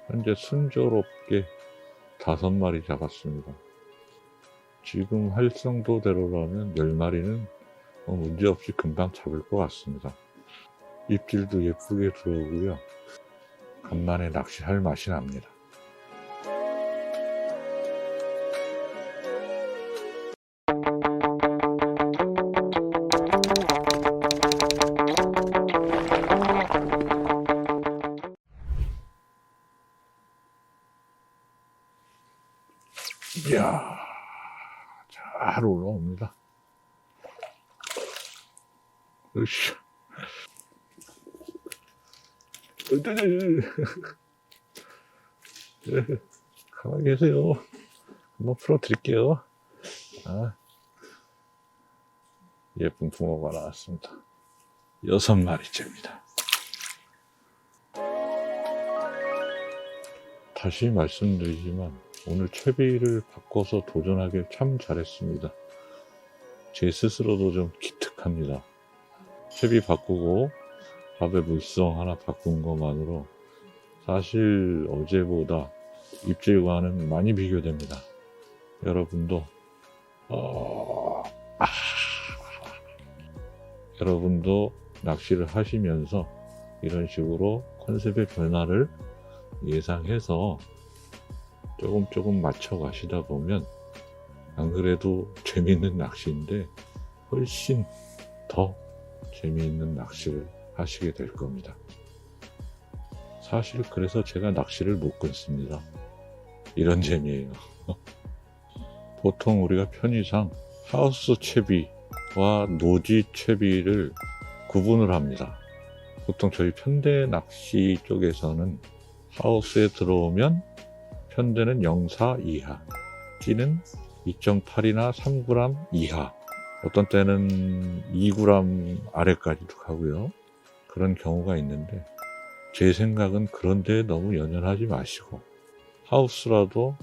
현재 순조롭게 5마리 잡았습니다. 지금 활성도대로라면 10마리는 문제없이 금방 잡을 것 같습니다. 입질도 예쁘게 들어오고요. 간만에 낚시할 맛이 납니다. 이야, 잘 올라옵니다. 으쌰. 가만히 계세요. 한번 풀어드릴게요. 예쁜 붕어가 나왔습니다. 6마리째입니다. 다시 말씀드리지만 오늘 채비를 바꿔서 도전하길 참 잘했습니다. 제 스스로도 좀 기특합니다. 채비 바꾸고 밥의 물성 하나 바꾼 것만으로 사실 어제보다 입질과는 많이 비교됩니다. 여러분도 여러분도 낚시를 하시면서 이런 식으로 컨셉의 변화를 예상해서 조금 맞춰 가시다 보면 안 그래도 재미있는 낚시인데 훨씬 더 재미있는 낚시를 하시게 될 겁니다. 사실 그래서 제가 낚시를 못 끊습니다. 이런 재미예요. 보통 우리가 편의상 하우스 채비와 노지 채비를 구분을 합니다. 보통 저희 편대 낚시 쪽에서는 하우스에 들어오면 편대는 0.4 이하, 찌는 2.8이나 3g 이하, 어떤 때는 2g 아래까지도 가고요. 그런 경우가 있는데 제 생각은 그런 데에 너무 연연하지 마시고 하우스라도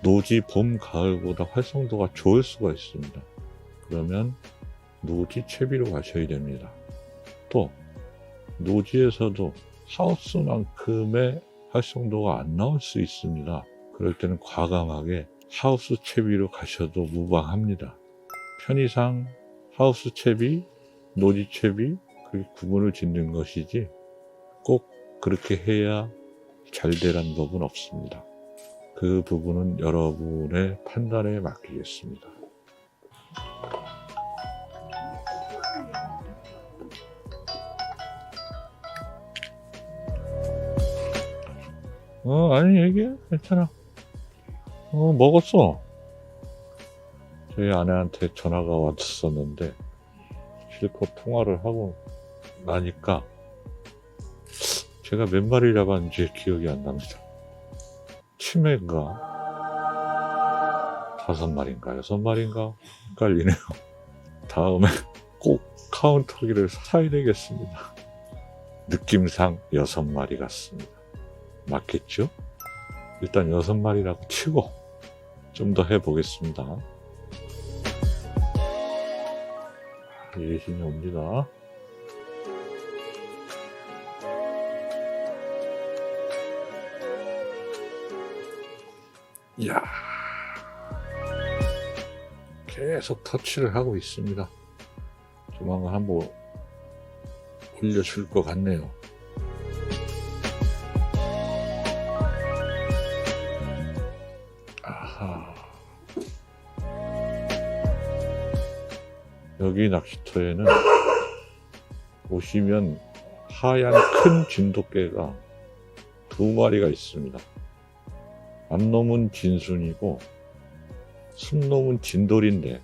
노지 봄, 가을보다 활성도가 좋을 수가 있습니다. 그러면 노지 채비로 가셔야 됩니다. 또 노지에서도 하우스만큼의 활성도가 안 나올 수 있습니다. 그럴 때는 과감하게 하우스 채비로 가셔도 무방합니다. 편의상 하우스 채비, 노지 채비 그렇게 구분을 짓는 것이지 꼭 그렇게 해야 잘 되란 법은 없습니다. 그 부분은 여러분의 판단에 맡기겠습니다. 아니 얘기해. 괜찮아. 먹었어. 저희 아내한테 전화가 왔었는데 실컷 통화를 하고 나니까 제가 몇 마리 잡았는지 기억이 안 납니다. 치매인가 5마리인가 6마리인가 헷갈리네요. 다음에 꼭 카운터기를 사야 되겠습니다. 느낌상 6마리 같습니다. 맞겠죠? 일단 6마리라고 치고 좀 더 해보겠습니다. 예신이 옵니다. 이야, 계속 터치를 하고 있습니다. 조만간 한번 올려줄 것 같네요. 아하, 여기 낚시터에는 보시면 하얀 큰 진돗개가 2마리가 있습니다. 앞놈은 진순이고 순놈은 진돌인데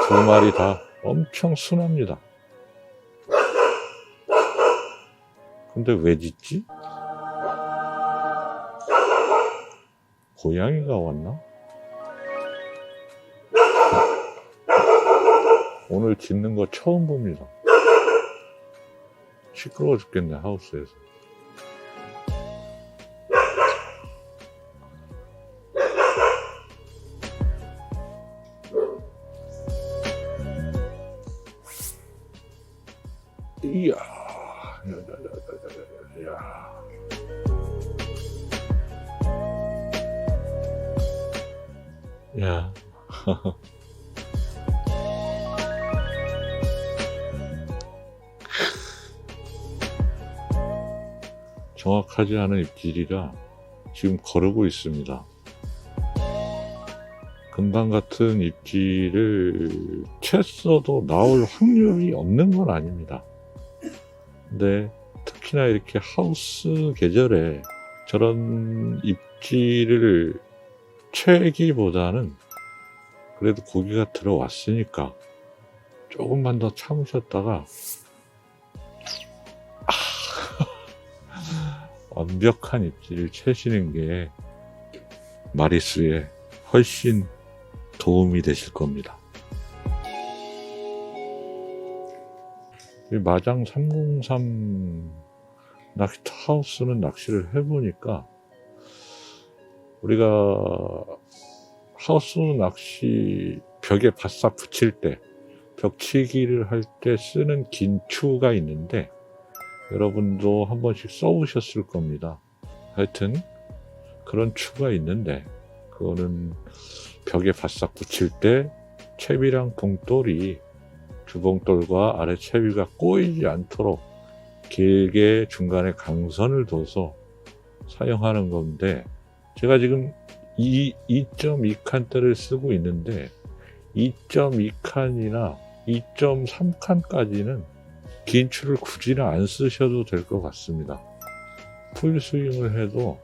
2마리 다 엄청 순합니다. 근데 왜 짖지? 고양이가 왔나? 오늘 짖는 거 처음 봅니다. 시끄러워 죽겠네, 하우스에서. 이야, 야. 야, 정확하지 않은 입질이라 지금 거르고 있습니다. 금방 같은 입질을 챘어도 나올 확률이 없는 건 아닙니다. 근데 특히나 이렇게 하우스 계절에 저런 입질을 채기보다는 그래도 고기가 들어왔으니까 조금만 더 참으셨다가 완벽한 입질을 채시는 게 마리수에 훨씬 도움이 되실 겁니다. 마장 303 낚시터 하우스는 낚시를 해보니까 우리가 하우스 낚시 벽에 바싹 붙일 때 벽치기를 할 때 쓰는 긴추가 있는데 여러분도 한 번씩 써보셨을 겁니다. 하여튼 그런 추가 있는데 그거는 벽에 바싹 붙일 때 채비랑 봉돌이 주봉돌과 아래 채비가 꼬이지 않도록 길게 중간에 강선을 둬서 사용하는 건데 제가 지금 2.2칸대를 쓰고 있는데 2.2칸이나 2.3칸까지는 긴 추를 굳이는 안 쓰셔도 될 것 같습니다. 풀스윙을 해도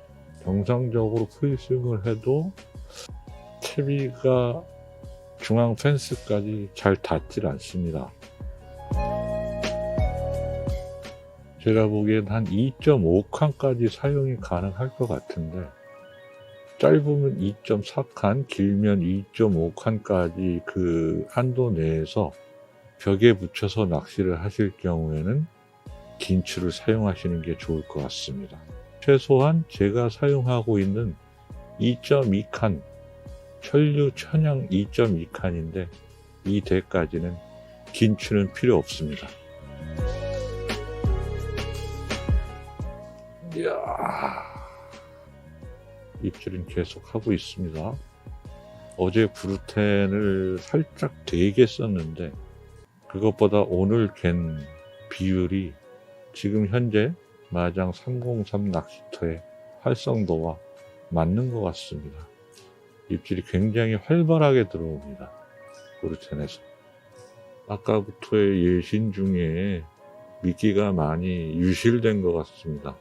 정상적으로 풀스윙을 해도 채비가 중앙 펜스까지 잘 닿질 않습니다. 제가 보기엔 한 2.5칸까지 사용이 가능할 것 같은데 짧으면 2.4칸, 길면 2.5칸까지 그 한도 내에서 벽에 붙여서 낚시를 하실 경우에는 긴 추를 사용하시는 게 좋을 것 같습니다. 최소한 제가 사용하고 있는 2.2칸, 천류 천양 2.2칸인데 이 대까지는 긴 추는 필요 없습니다. 이야, 입질은 계속 하고 있습니다. 어제 브루텐을 살짝 되게 썼는데 그것보다 오늘 갠 비율이 지금 현재 마장 303 낚시터의 활성도와 맞는 것 같습니다. 입질이 굉장히 활발하게 들어옵니다. 브루텐에서. 아까부터의 예신 중에 미끼가 많이 유실된 것 같습니다.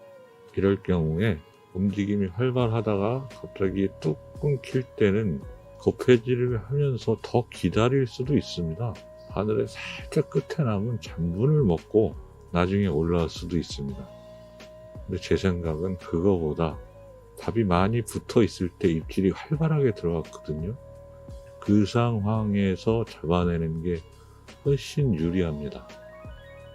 이럴 경우에 움직임이 활발하다가 갑자기 뚝 끊길 때는 곱해질을 하면서 더 기다릴 수도 있습니다. 바늘에 살짝 끝에 남은 잔분을 먹고 나중에 올라올 수도 있습니다. 근데 제 생각은 그거보다 밥이 많이 붙어 있을 때 입질이 활발하게 들어갔거든요. 그 상황에서 잡아내는 게 훨씬 유리합니다.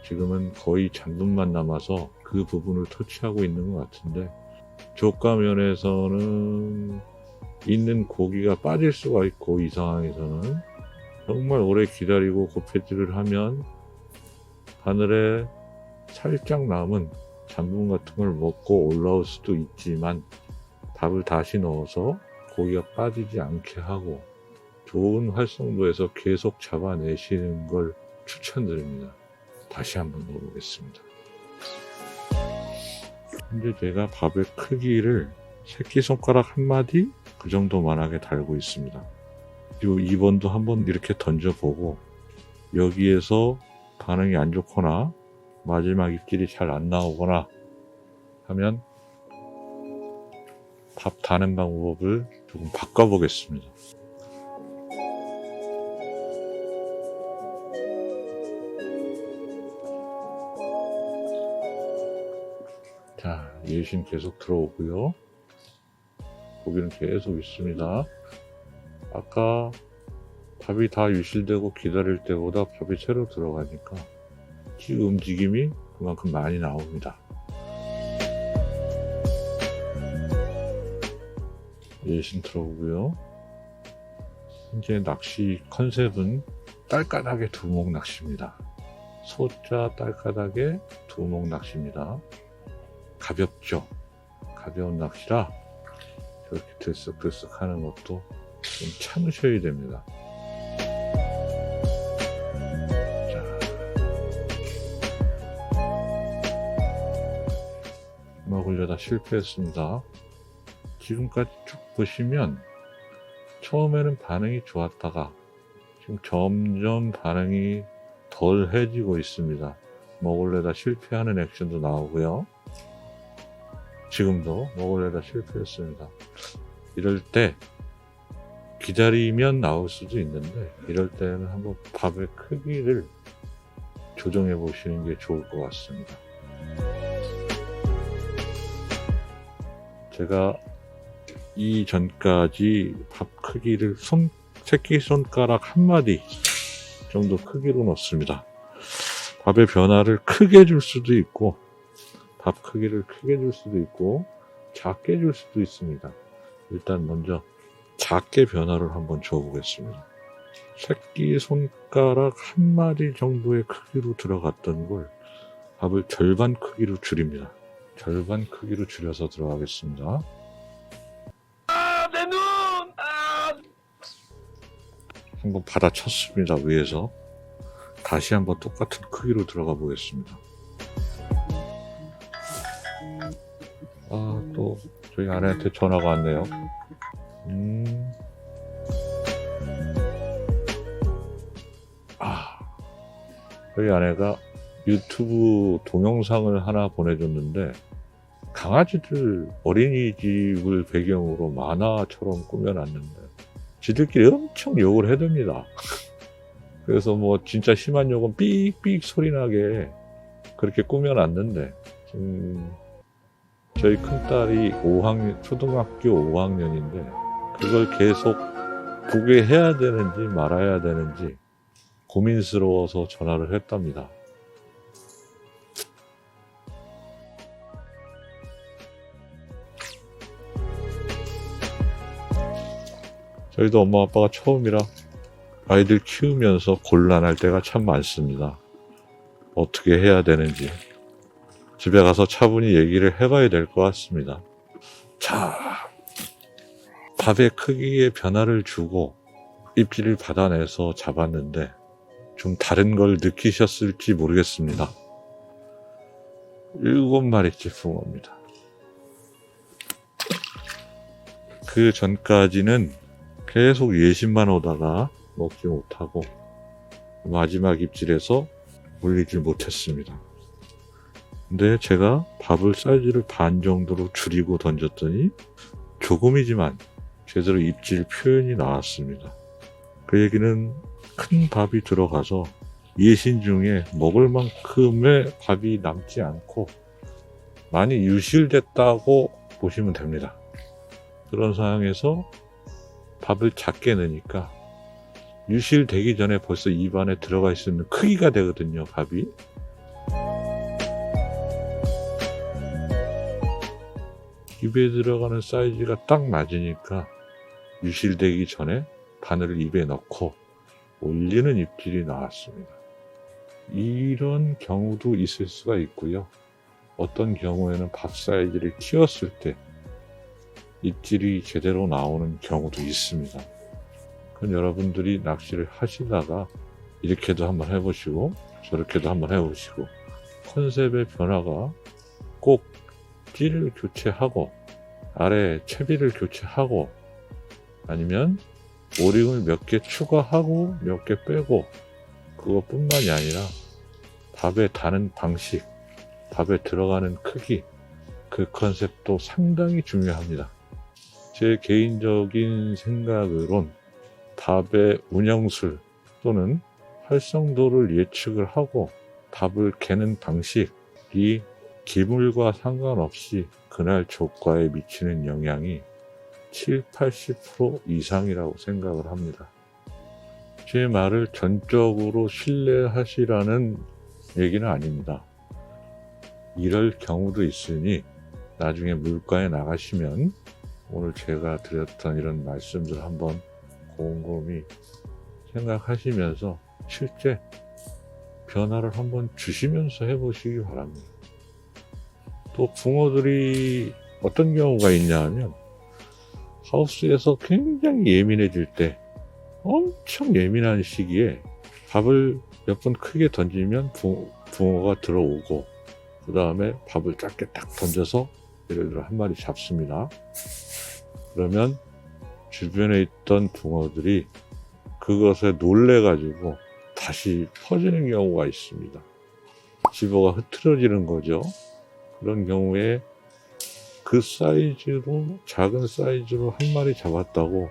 지금은 거의 잔분만 남아서 그 부분을 터치하고 있는 것 같은데 조과면에서는 있는 고기가 빠질 수가 있고 이 상황에서는 정말 오래 기다리고 곱해질을 하면 바늘에 살짝 남은 잔분 같은 걸 먹고 올라올 수도 있지만 밥을 다시 넣어서 고기가 빠지지 않게 하고 좋은 활성도에서 계속 잡아내시는 걸 추천드립니다. 다시 한번 넣어보겠습니다. 현재 제가 밥의 크기를 새끼손가락 한마디 그 정도만하게 달고 있습니다. 그리고 2번도 한번 이렇게 던져보고 여기에서 반응이 안 좋거나 마지막 입질이 잘 안 나오거나 하면 밥 다는 방법을 조금 바꿔보겠습니다. 자, 예신 계속 들어오고요. 고기는 계속 있습니다. 아까 밥이 다 유실되고 기다릴 때보다 밥이 새로 들어가니까 키 움직임이 그만큼 많이 나옵니다. 예신 들어오고요. 현재 낚시 컨셉은 딸까닥의 두목 낚시입니다. 소자 딸까닥의 두목 낚시입니다. 가볍죠. 가벼운 낚시라 저렇게 들썩들썩 하는 것도 좀 참으셔야 됩니다. 자, 먹으려다 실패했습니다. 지금까지 쭉 보시면 처음에는 반응이 좋았다가 지금 점점 반응이 덜해지고 있습니다. 먹으려다 실패하는 액션도 나오고요. 지금도 먹으려다 실패했습니다. 이럴 때 기다리면 나올 수도 있는데 이럴 때는 한번 밥의 크기를 조정해 보시는 게 좋을 것 같습니다. 제가 이전까지 밥 크기를 새끼손가락 한 마디 정도 크기로 넣습니다. 밥의 변화를 크게 줄 수도 있고 밥 크기를 크게 줄 수도 있고 작게 줄 수도 있습니다. 일단 먼저 작게 변화를 한번 줘 보겠습니다. 새끼손가락 한 마디 정도의 크기로 들어갔던 걸 밥을 절반 크기로 줄입니다. 절반 크기로 줄여서 들어가겠습니다. 내 눈! 한번 받아쳤습니다. 위에서 다시 한번 똑같은 크기로 들어가 보겠습니다. 또 저희 아내한테 전화가 왔네요. 저희 아내가 유튜브 동영상을 하나 보내줬는데 강아지들 어린이집을 배경으로 만화처럼 꾸며놨는데 지들끼리 엄청 욕을 해댑니다. 그래서 뭐 진짜 심한 욕은 삑삑 소리나게 그렇게 꾸며놨는데 저희 큰딸이 초등학교 5학년인데 그걸 계속 보게 해야 되는지 말아야 되는지 고민스러워서 전화를 했답니다. 저희도 엄마 아빠가 처음이라 아이들 키우면서 곤란할 때가 참 많습니다. 어떻게 해야 되는지 집에 가서 차분히 얘기를 해봐야 될 것 같습니다. 자, 밥의 크기에 변화를 주고 입질을 받아내서 잡았는데 좀 다른 걸 느끼셨을지 모르겠습니다. 7마리째 붕어입니다. 그 전까지는 계속 예심만 오다가 먹지 못하고 마지막 입질에서 물리질 못했습니다. 근데 제가 밥을 사이즈를 반 정도로 줄이고 던졌더니 조금이지만 제대로 입질 표현이 나왔습니다. 그 얘기는 큰 밥이 들어가서 예신 중에 먹을 만큼의 밥이 남지 않고 많이 유실됐다고 보시면 됩니다. 그런 상황에서 밥을 작게 넣으니까 유실되기 전에 벌써 입안에 들어갈 수 있는 크기가 되거든요, 밥이. 입에 들어가는 사이즈가 딱 맞으니까 유실되기 전에 바늘을 입에 넣고 올리는 입질이 나왔습니다. 이런 경우도 있을 수가 있고요. 어떤 경우에는 밥 사이즈를 키웠을 때 입질이 제대로 나오는 경우도 있습니다. 그럼 여러분들이 낚시를 하시다가 이렇게도 한번 해보시고 저렇게도 한번 해보시고 컨셉의 변화가 꼭 찌를 교체하고 아래 채비를 교체하고 아니면 오링을 몇 개 추가하고 몇 개 빼고 그것뿐만이 아니라 밥에 다는 방식, 밥에 들어가는 크기, 그 컨셉도 상당히 중요합니다. 제 개인적인 생각으론 밥의 운영술 또는 활성도를 예측을 하고 밥을 개는 방식이 기물과 상관없이 그날 조과에 미치는 영향이 70~80% 이상이라고 생각을 합니다. 제 말을 전적으로 신뢰하시라는 얘기는 아닙니다. 이럴 경우도 있으니 나중에 물가에 나가시면 오늘 제가 드렸던 이런 말씀들 한번 곰곰이 생각하시면서 실제 변화를 한번 주시면서 해보시기 바랍니다. 또 붕어들이 어떤 경우가 있냐 하면 하우스에서 굉장히 예민해질 때, 엄청 예민한 시기에 밥을 몇 번 크게 던지면 붕어가 들어오고, 그 다음에 밥을 작게 딱 던져서 예를 들어 한 마리 잡습니다. 그러면 주변에 있던 붕어들이 그것에 놀래가지고 다시 퍼지는 경우가 있습니다. 집어가 흐트러지는 거죠. 그런 경우에 그 사이즈로, 작은 사이즈로 한 마리 잡았다고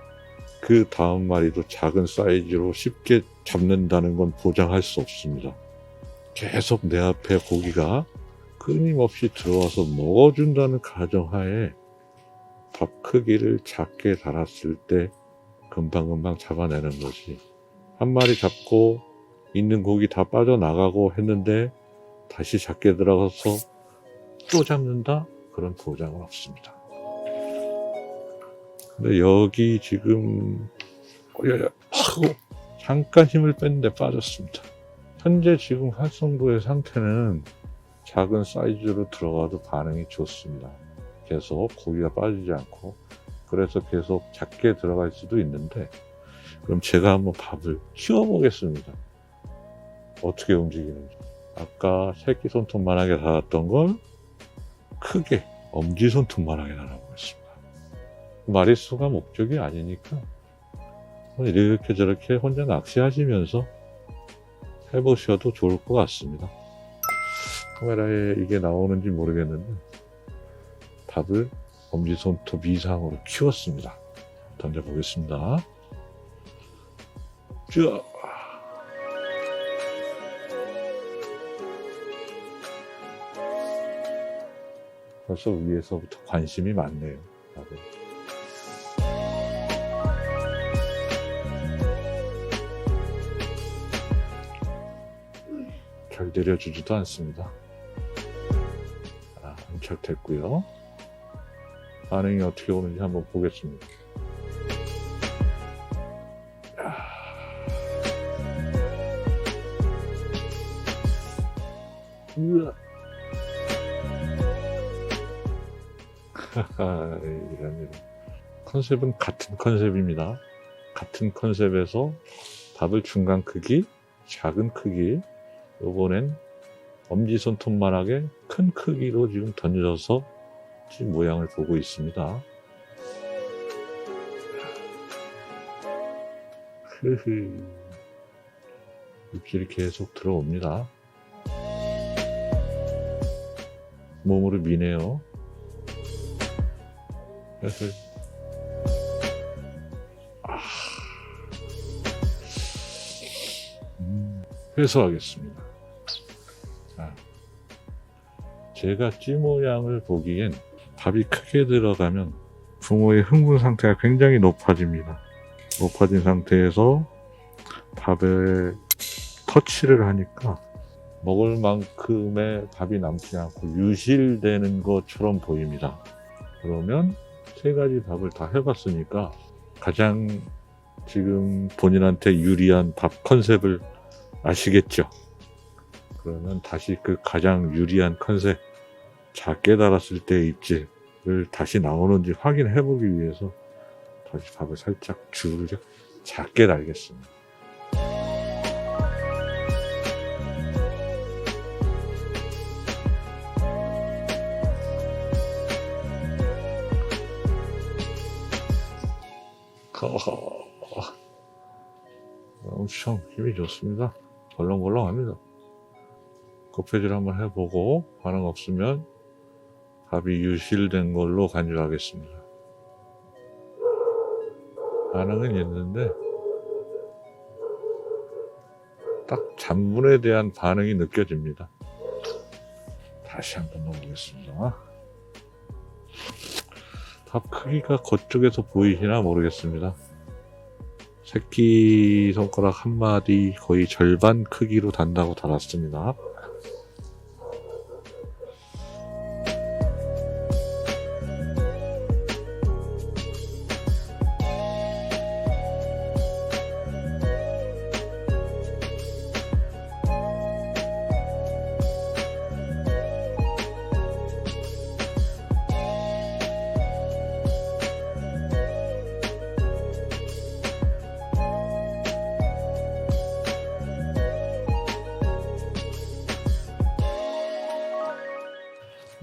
그 다음 마리도 작은 사이즈로 쉽게 잡는다는 건 보장할 수 없습니다. 계속 내 앞에 고기가 끊임없이 들어와서 먹어준다는 가정하에 밥 크기를 작게 달았을 때 금방금방 잡아내는 거지. 한 마리 잡고 있는 고기 다 빠져나가고 했는데 다시 작게 들어가서 또 잡는다? 그런 보장은 없습니다. 근데 여기 지금 하고 잠깐 힘을 뺐는데 빠졌습니다. 현재 지금 활성도의 상태는 작은 사이즈로 들어가도 반응이 좋습니다. 계속 고기가 빠지지 않고, 그래서 계속 작게 들어갈 수도 있는데, 그럼 제가 한번 밥을 키워보겠습니다. 어떻게 움직이는지. 아까 새끼 손톱만하게 달았던 걸 크게 엄지 손톱만하게 달아보겠습니다. 마리수가 목적이 아니니까 이렇게 저렇게 혼자 낚시하시면서 해보셔도 좋을 것 같습니다. 카메라에 이게 나오는지 모르겠는데 밥을 엄지손톱 이상으로 키웠습니다. 던져보겠습니다. 쭉. 벌써 위에서부터 관심이 많네요. 밥에. 잘 내려주지도 않습니다. 안착됐고요. 반응이 어떻게 오는지 한번 보겠습니다. 으아. 이런. 컨셉은 같은 컨셉입니다. 같은 컨셉에서 밥을 중간 크기, 작은 크기, 요번엔 엄지손톱만하게 큰 크기로 지금 던져서 지금 모양을 보고 있습니다. 입질이 계속 들어옵니다. 몸으로 미네요. 회수하겠습니다. 제가 찌모양을 보기엔 밥이 크게 들어가면 붕어의 흥분 상태가 굉장히 높아집니다. 높아진 상태에서 밥에 터치를 하니까 먹을 만큼의 밥이 남지 않고 유실되는 것처럼 보입니다. 그러면 세 가지 밥을 다 해봤으니까 가장 지금 본인한테 유리한 밥 컨셉을 아시겠죠? 그러면 다시 그 가장 유리한 컨셉, 작게 달았을 때의 입질을 다시 나오는지 확인해 보기 위해서 다시 밥을 살짝 줄을 작게 달겠습니다. 엄청 힘이 좋습니다. 벌렁벌렁합니다. 곱해질 한번 해보고 반응 없으면 밥이 유실된 걸로 간주하겠습니다. 반응은 있는데 딱 잔분에 대한 반응이 느껴집니다. 다시 한번 넣어보겠습니다. 밥 크기가 그쪽에서 보이시나 모르겠습니다. 새끼 손가락 한 마디 거의 절반 크기로 단다고 달았습니다.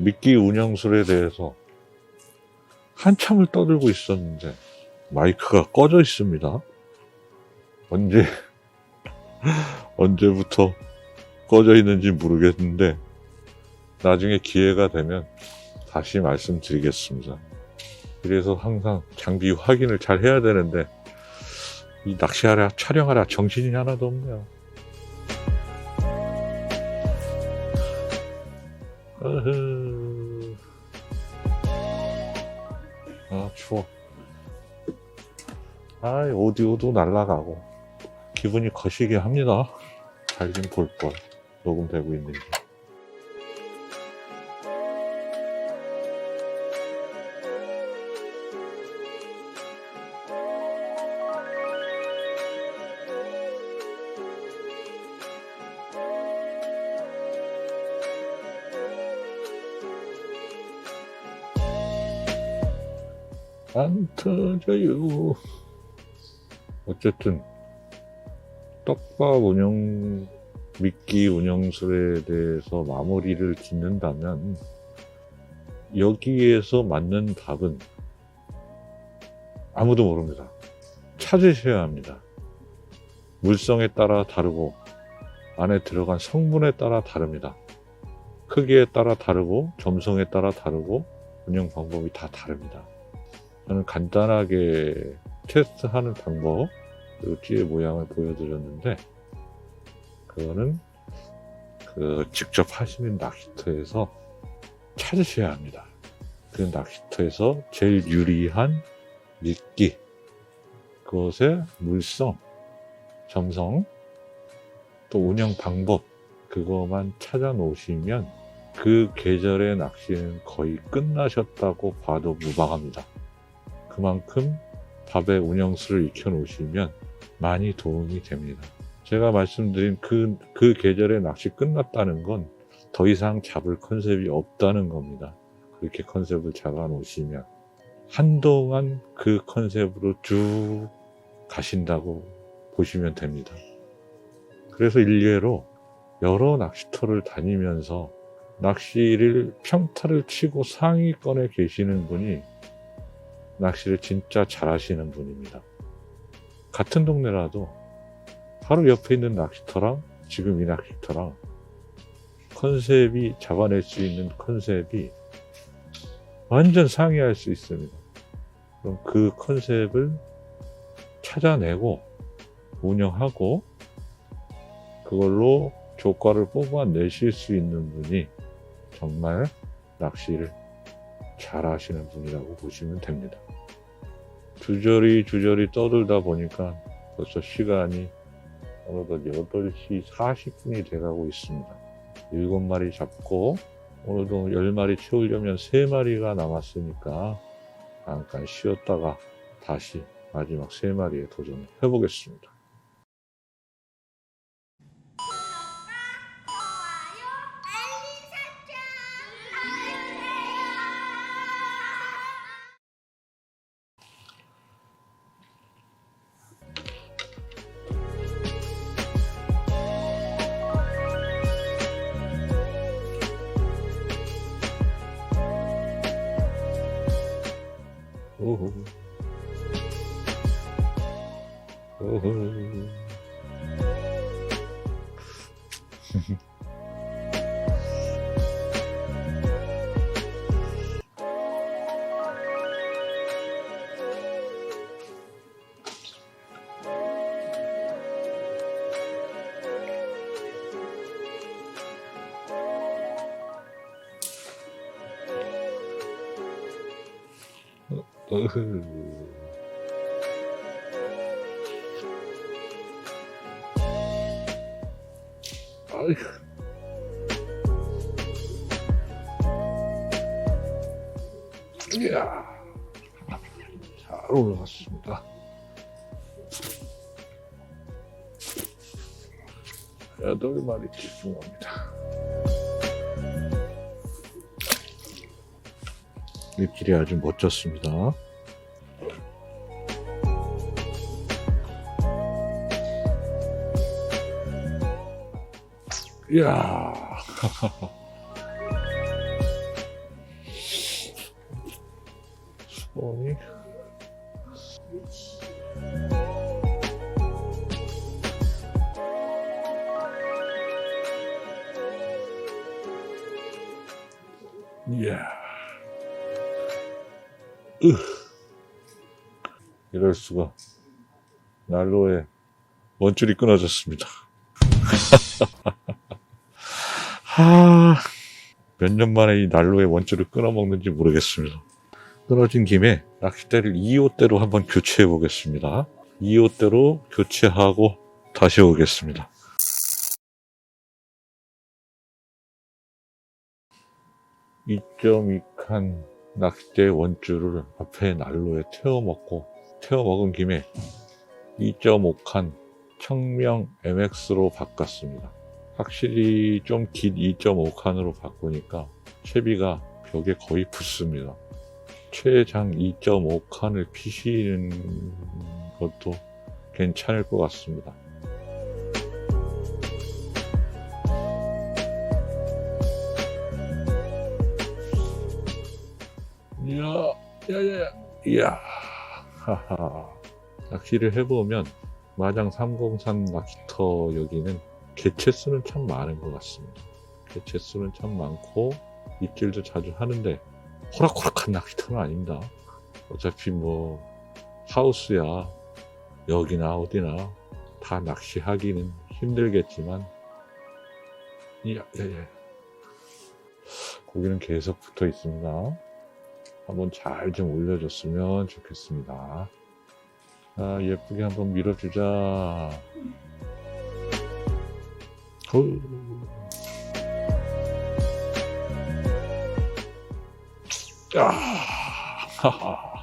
미끼 운영술에 대해서 한참을 떠들고 있었는데 마이크가 꺼져 있습니다. 언제부터 꺼져 있는지 모르겠는데 나중에 기회가 되면 다시 말씀드리겠습니다. 그래서 항상 장비 확인을 잘 해야 되는데 이 낚시하랴 촬영하랴 정신이 하나도 없네요. 아 추워. 아 오디오도 날아가고 기분이 거시게 합니다. 잘 좀 볼 걸. 녹음되고 있는지. 안 터져요. 어쨌든 떡밥 운영 미끼 운영술에 대해서 마무리를 짓는다면 여기에서 맞는 답은 아무도 모릅니다. 찾으셔야 합니다. 물성에 따라 다르고 안에 들어간 성분에 따라 다릅니다. 크기에 따라 다르고 점성에 따라 다르고 운영 방법이 다 다릅니다. 저는 간단하게 테스트하는 방법, 그리고 찌의 모양을 보여드렸는데 그거는 직접 하시는 낚시터에서 찾으셔야 합니다. 그 낚시터에서 제일 유리한 미끼, 그것의 물성, 점성, 또 운영 방법, 그거만 찾아 놓으시면 그 계절의 낚시는 거의 끝나셨다고 봐도 무방합니다. 그만큼 밥의 운영술을 익혀 놓으시면 많이 도움이 됩니다. 제가 말씀드린 그 계절의 낚시 끝났다는 건 더 이상 잡을 컨셉이 없다는 겁니다. 그렇게 컨셉을 잡아 놓으시면 한동안 그 컨셉으로 쭉 가신다고 보시면 됩니다. 그래서 일례로 여러 낚시터를 다니면서 낚시를 평타를 치고 상위권에 계시는 분이 낚시를 진짜 잘하시는 분입니다. 같은 동네라도 바로 옆에 있는 낚시터랑 지금 이 낚시터랑 컨셉이, 잡아낼 수 있는 컨셉이 완전 상이할 수 있습니다. 그럼 그 컨셉을 찾아내고 운영하고 그걸로 조과를 뽑아내실 수 있는 분이 정말 낚시를 잘 하시는 분이라고 보시면 됩니다. 주저리 떠들다 보니까 벌써 시간이 어느덧 8시 40분이 돼가고 있습니다. 7마리 잡고 오늘도 10마리 채우려면 3마리가 남았으니까 잠깐 쉬었다가 다시 마지막 3마리에 도전해 보겠습니다. 오호. 오호. 아이고. 이야, 잘 올라갔습니다. 8마리 집중합니다. 입질이 아주 멋졌습니다. 이야. 손이 이야 이럴 수가. 난로에 원줄이 끊어졌습니다. 몇 년 만에 이 난로에 원줄을 끊어먹는지 모르겠습니다. 끊어진 김에 낚싯대를 2호대로 한번 교체해 보겠습니다. 2호대로 교체하고 다시 오겠습니다. (2.2칸) 낚싯대 원줄을 앞에 난로에 태워먹은 김에 2.5칸 청명 MX로 바꿨습니다. 확실히 좀 긴 2.5칸으로 바꾸니까 채비가 벽에 거의 붙습니다. 최장 2.5칸을 피시는 것도 괜찮을 것 같습니다. 이야, 하하. 낚시를 해보면 마장 303 낚시터 여기는 개체수는 참 많은 것 같습니다. 개체수는 참 많고 입질도 자주 하는데 호락호락한 낚시터는 아닙니다. 어차피 뭐 하우스야 여기나 어디나 다 낚시하기는 힘들겠지만 고기는 계속 붙어 있습니다. 한번 잘 좀 올려줬으면 좋겠습니다. 예쁘게 한번 밀어주자.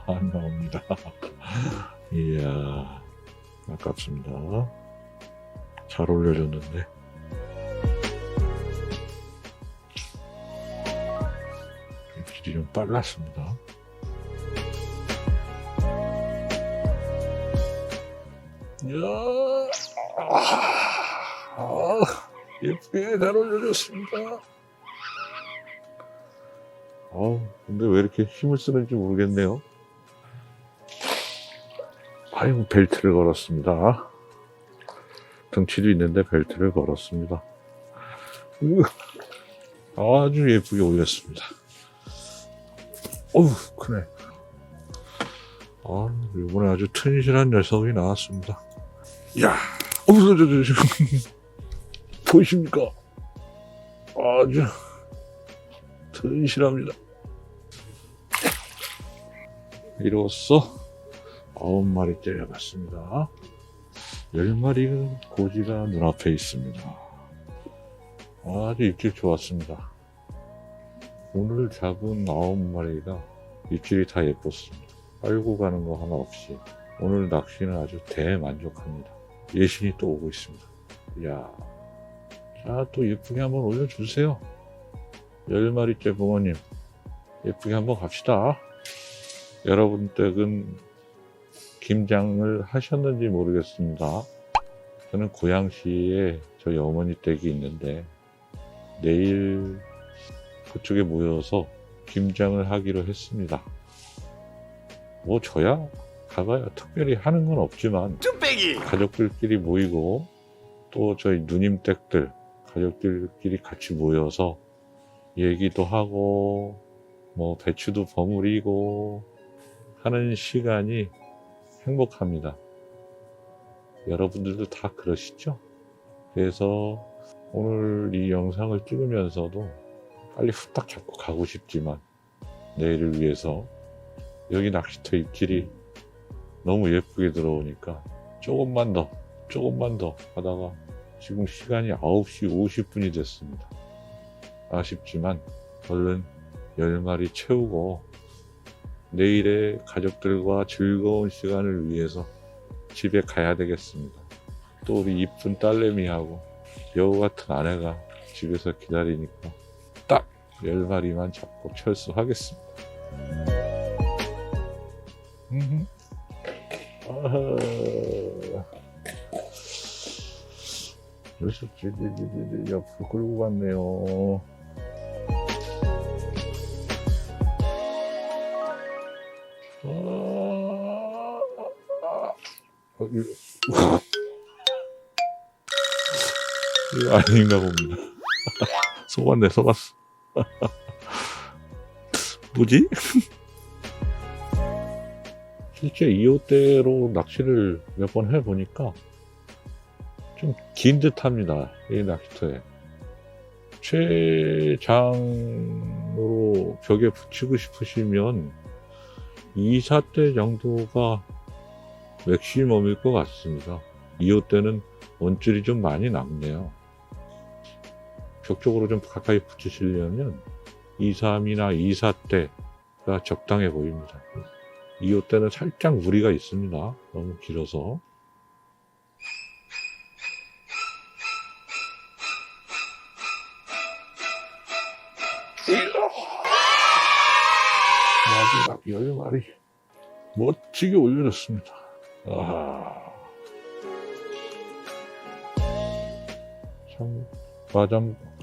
안 나옵니다. 이야, 아깝습니다. 잘 올려줬는데. 길이 좀 빨랐습니다. 이야, 예쁘게 잘 올려줬습니다. 근데 왜 이렇게 힘을 쓰는지 모르겠네요. 아이고, 벨트를 걸었습니다. 등치도 있는데 벨트를 걸었습니다. 아주 예쁘게 올렸습니다. 어우, 크네. 이번에 아주 튼실한 녀석이 나왔습니다. 이야, 보이십니까? 아주 튼실합니다. 이로써 9마리째 잡았습니다. 10마리는 고지가 눈앞에 있습니다. 아주 입질 좋았습니다. 오늘 잡은 9마리가 입질이 다 예뻤습니다. 빨고 가는 거 하나 없이 오늘 낚시는 아주 대만족합니다. 예신이 또 오고 있습니다. 이야, 자, 또 예쁘게 한번 올려주세요. 10마리째 부모님, 예쁘게 한번 갑시다. 여러분 댁은 김장을 하셨는지 모르겠습니다. 저는 고양시에 저희 어머니 댁이 있는데 내일 그쪽에 모여서 김장을 하기로 했습니다. 뭐 저야 가봐야 특별히 하는 건 없지만 가족들끼리 모이고 또 저희 누님 댁들 가족들끼리 같이 모여서 얘기도 하고 뭐 배추도 버무리고 하는 시간이 행복합니다. 여러분들도 다 그러시죠? 그래서 오늘 이 영상을 찍으면서도 빨리 후딱 잡고 가고 싶지만 내일을 위해서 여기 낚시터 입질이 너무 예쁘게 들어오니까 조금만 더 하다가 지금 시간이 9시 50분이 됐습니다. 아쉽지만 얼른 10마리 채우고 내일의 가족들과 즐거운 시간을 위해서 집에 가야 되겠습니다. 또 우리 이쁜 딸내미하고 여우 같은 아내가 집에서 기다리니까 딱 10마리만 잡고 철수하겠습니다. 그래서 옆으로 끌고 갔네요. 이거 아닌가 봅니다. 속았네, 속았어. 뭐지? 실제 2호대로 낚시를 몇 번 해보니까 좀 긴 듯합니다. 이 낚시터에. 최장으로 벽에 붙이고 싶으시면 2, 4대 정도가 맥시멈일 것 같습니다. 2호대는 원줄이 좀 많이 남네요. 벽 쪽으로 좀 가까이 붙이시려면 2, 3이나 2, 4대가 적당해 보입니다. 2호대는 살짝 무리가 있습니다. 너무 길어서. 마지막 10마리 멋지게 올려줬습니다. 참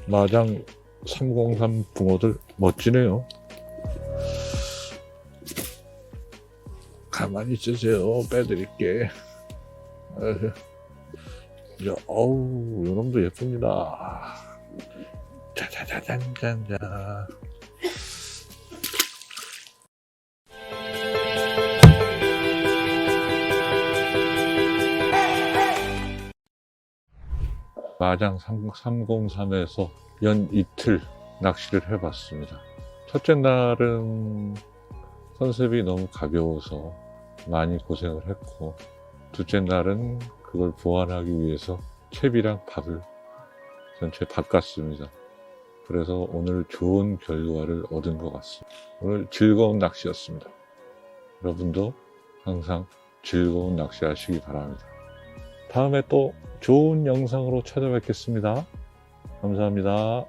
마장 303 붕어들 멋지네요. 가만히 있으세요. 빼드릴게. 자, 어우, 요놈도 예쁩니다. 짜자자잔짠자. 마장 303에서 연 이틀 낚시를 해봤습니다. 첫째 날은 컨셉이 너무 가벼워서 많이 고생을 했고, 둘째 날은 그걸 보완하기 위해서 채비랑 밥을 전체 바꿨습니다. 그래서 오늘 좋은 결과를 얻은 것 같습니다. 오늘 즐거운 낚시였습니다. 여러분도 항상 즐거운 낚시 하시기 바랍니다. 다음에 또 좋은 영상으로 찾아뵙겠습니다. 감사합니다.